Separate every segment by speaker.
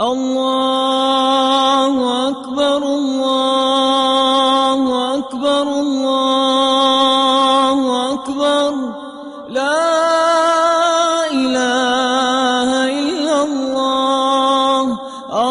Speaker 1: الله أكبر الله أكبر الله أكبر لا إله إلا الله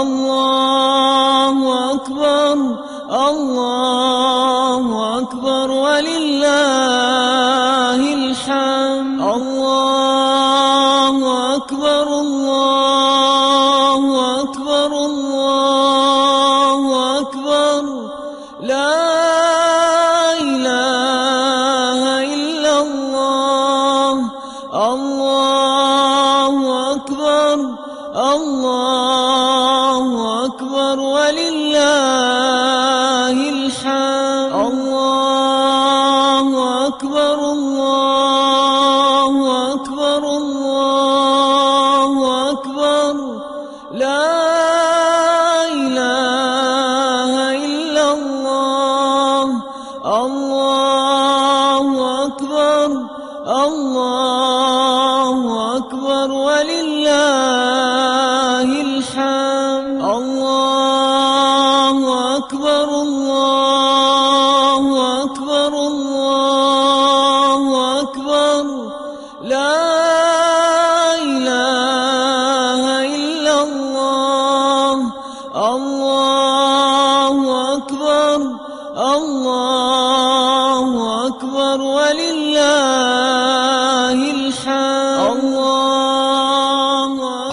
Speaker 1: الله أكبر الله أكبر ولله الحمد الله أكبر الله أكبر الله أكبر لا إله إلا الله الله أكبر الله أكبر ولله الحمد الله أكبر الله أكبر الله أكبر لا إله إلا الله الله أكبر الله أكبر ولله الحمد الله أكبر الله أكبر الله أكبر لا إله إلا الله الله أكبر الله أكبر ولله الحمد الله.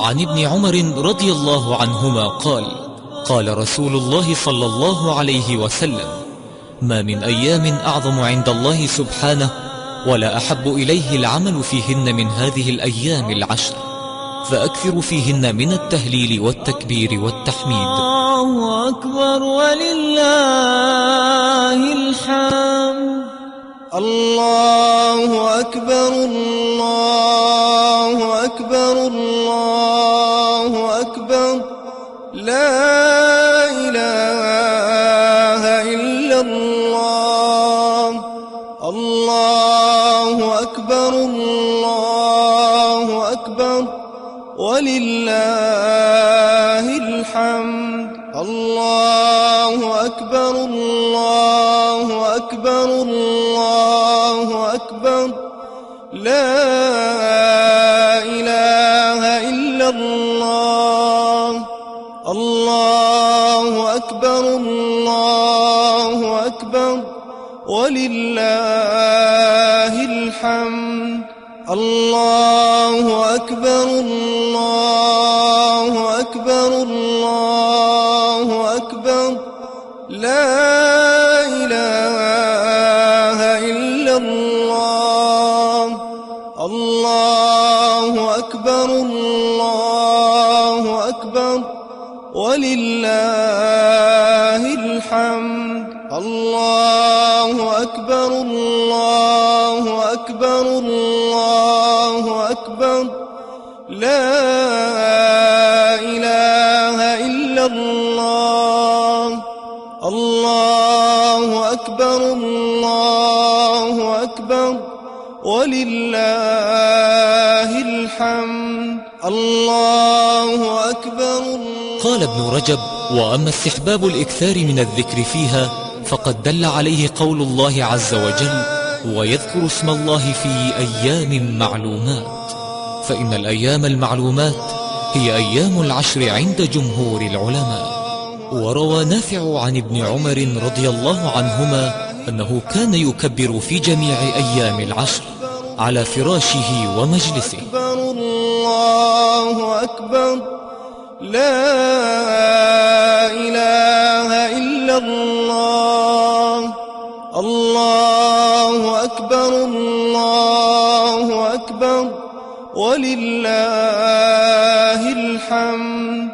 Speaker 2: عن ابن عمر رضي الله عنهما قال: قال رسول الله صلى الله عليه وسلم: ما من أيام أعظم عند الله سبحانه ولا أحب إليه العمل فيهن من هذه الأيام العشر، فأكثر فيهن من التهليل والتكبير والتحميد.
Speaker 1: الله أكبر ولله الحمد.
Speaker 3: الله أكبر الله أكبر الله أكبر لا إله إلا الله الله أكبر الله أكبر ولله الحمد الله أكبر الله أكبر الله أكبر لا إله إلا الله الله أكبر الله أكبر ولله الحمد الله أكبر الله أكبر الله أكبر لا إله إلا الله الله أكبر الله أكبر ولله الحمد الله أكبر الله أكبر الله أكبر لا إله إلا الله الله أكبر الله أكبر ولله الحمد الله أكبر.
Speaker 2: قال ابن رجب: وأما استحباب الإكثار من الذكر فيها فقد دل عليه قول الله عز وجل: ويذكر اسم الله في أيام معلومات، فإن الأيام المعلومات هي أيام العشر عند جمهور العلماء. وروى نافع عن ابن عمر رضي الله عنهما أنه كان يكبر في جميع أيام العشر على فراشه ومجلسه.
Speaker 3: الله أكبر لا إله إلا الله الله أكبر الله أكبر ولله الحمد.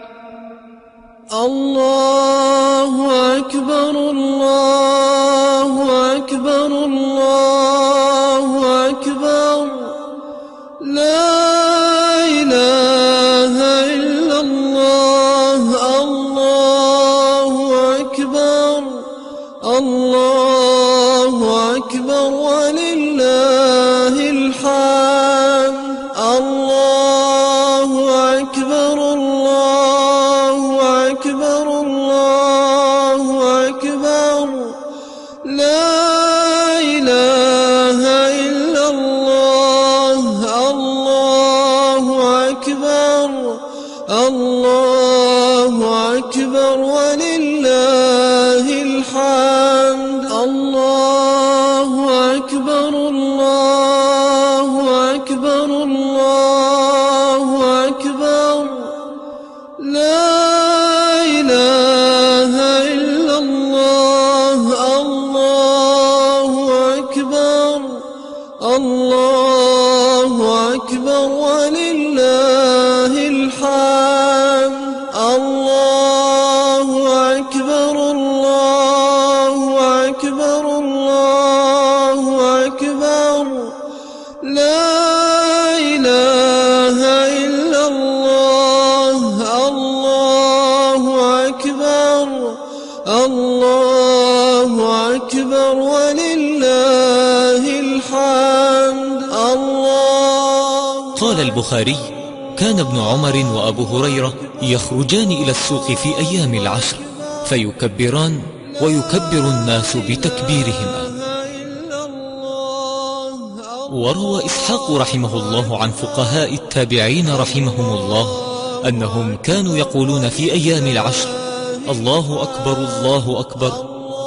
Speaker 1: الله أكبر الله أكبر الله أكبر لا إله إلا الله الله أكبر الله أكبر ولله الحمد. الله أكبر الله الله أكبر ولله الحمد. الله أكبر الله أكبر الله أكبر لا إله إلا الله. الله أكبر الله أكبر ولله الحمد. الله أكبر الله أكبر الله أكبر لا إله إلا الله. الله أكبر الله أكبر ولله الحمد. الله.
Speaker 2: قال البخاري: كان ابن عمر وأبو هريرة يخرجان إلى السوق في أيام العشر فيكبران ويكبر الناس بتكبيرهما. وروى إسحاق رحمه الله عن فقهاء التابعين رحمهم الله أنهم كانوا يقولون في أيام العشر: الله أكبر الله أكبر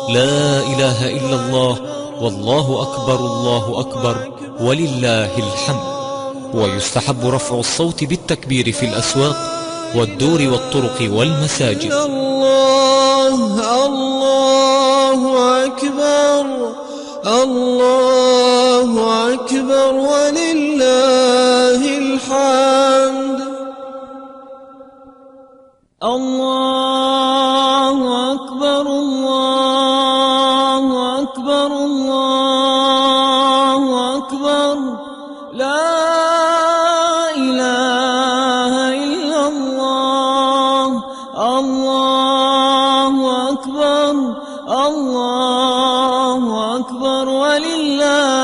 Speaker 2: لا إله إلا الله والله أكبر الله أكبر ولله الحمد. ويستحب رفع الصوت بالتكبير في الأسواق والدور والطرق والمساجد.
Speaker 1: الله الله أكبر الله أكبر ولله الحمد. الله أكبر الله أكبر الله أكبر لا إله إلا الله. الله أكبر الله أكبر ولله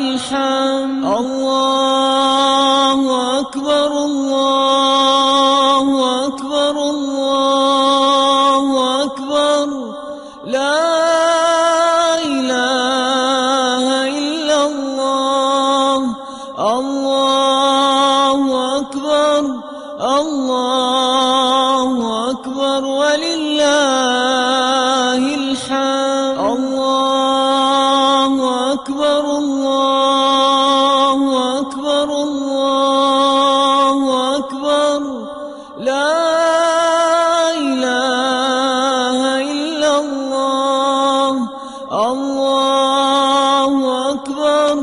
Speaker 1: الحمد. الله أكبر الله أكبر الله أكبر لا إله إلا الله. الله أكبر الله أكبر ولله الحمد. الله أكبر الله أكبر الله أكبر لا إله إلا الله. الله أكبر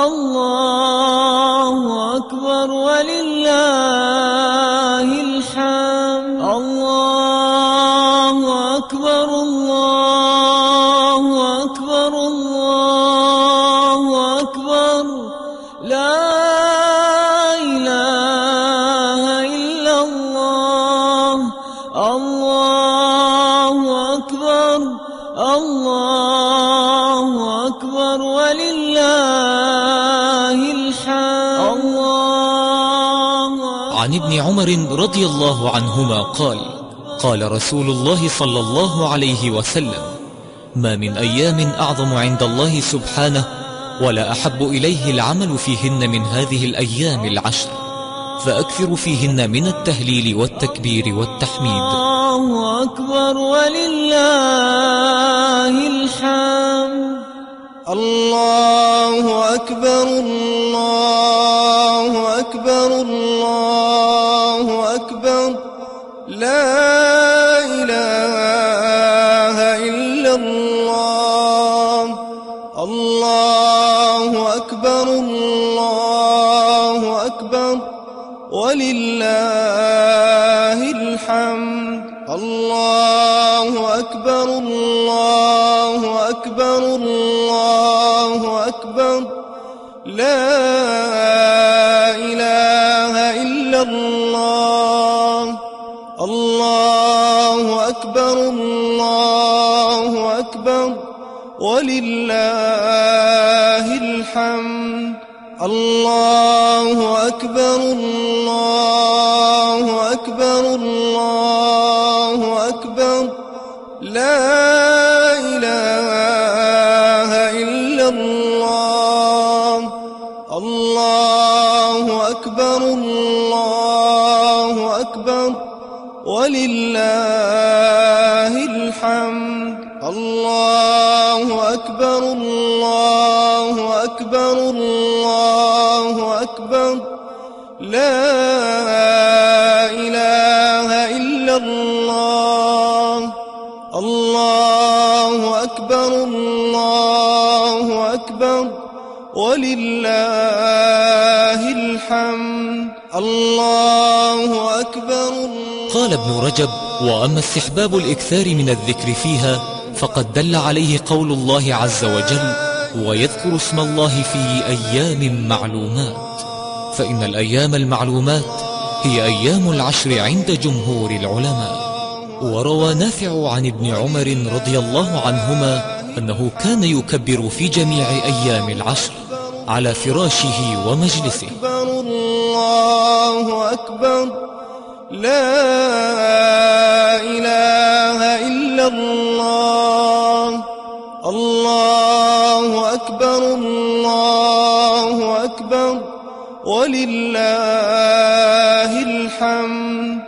Speaker 1: الله أكبر ولله الحمد. الله أكبر الله أكبر الله أكبر لا إله إلا الله. الله أكبر الله أكبر ولله الحمد.
Speaker 2: عن ابن عمر رضي الله عنهما قال: قال رسول الله صلى الله عليه وسلم: ما من أيام أعظم عند الله سبحانه ولا أحب إليه العمل فيهن من هذه الأيام العشر، فأكثر فيهن من التهليل والتكبير والتحميد.
Speaker 1: الله أكبر ولله الحمد. الله أكبر الله أكبر الله أكبر لا إله إلا الله. الله أكبر الله أكبر ولله الحمد. الله أكبر الله أكبر الله أكبر لا إله إلا الله. الله أكبر الله أكبر ولله الحمد. الله أكبر الله أكبر الله أكبر لا إله إلا الله. الله أكبر الله
Speaker 3: ولله الحمد. الله أكبر الله أكبر الله أكبر. لا إله إلا الله. الله أكبر الله أكبر ولله الحمد. الله أكبر.
Speaker 2: قال ابن رجب: وأما استحباب الإكثار من الذكر فيها فقد دل عليه قول الله عز وجل: ويذكر اسم الله في أيام معلومات. فإن الأيام المعلومات هي أيام العشر عند جمهور العلماء. وروى نافع عن ابن عمر رضي الله عنهما أنه كان يكبر في جميع أيام العشر على فراشه ومجلسه.
Speaker 3: الله أكبر. لا إله إلا الله. الله أكبر الله أكبر ولله الحمد.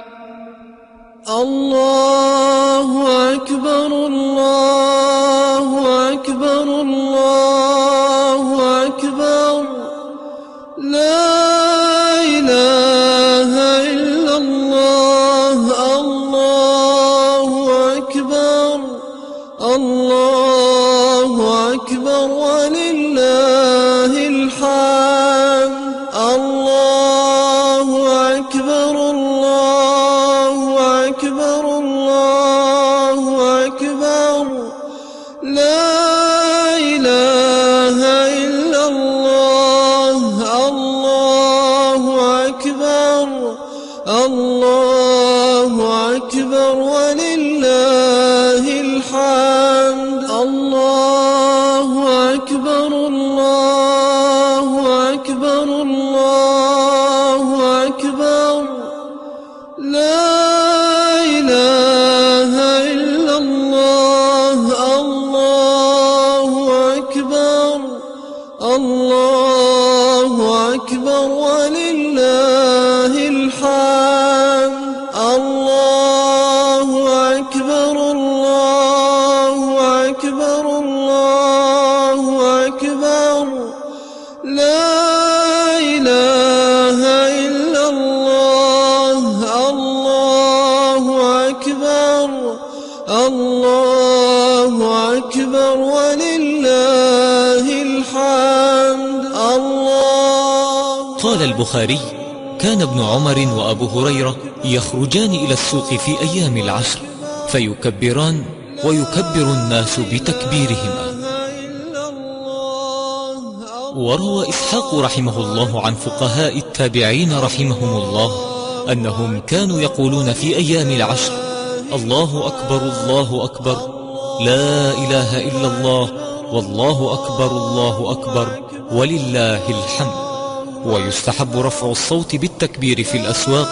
Speaker 1: الله أكبر الله أكبر الله أكبر. لا إله إلا الله. الله أكبر. الله أكبر ولله الحمد. الله أكبر الله أكبر الله أكبر. لا إله إلا الله. الله أكبر. الله أكبر ولله الحمد. الله أكبر الله أكبر الله أكبر. لا إله إلا الله. الله أكبر. الله أكبر ولله الحمد. الله أكبر الله أكبر الله أكبر. لا إله إلا الله. الله أكبر. الله أكبر ولله الحمد. الله.
Speaker 2: قال البخاري: كان ابن عمر وأبو هريرة يخرجان إلى السوق في أيام العشر فيكبران ويكبر الناس بتكبيرهما. وروى إسحاق رحمه الله عن فقهاء التابعين رحمهم الله أنهم كانوا يقولون في أيام العشر: الله أكبر الله أكبر، لا إله إلا الله، والله أكبر الله أكبر ولله الحمد. ويستحب رفع الصوت بالتكبير في الأسواق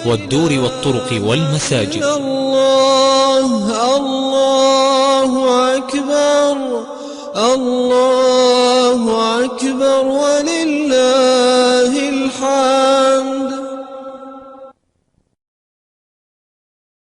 Speaker 2: والدور والطرق والمساجد.
Speaker 1: الله الله أكبر. الله أكبر ولله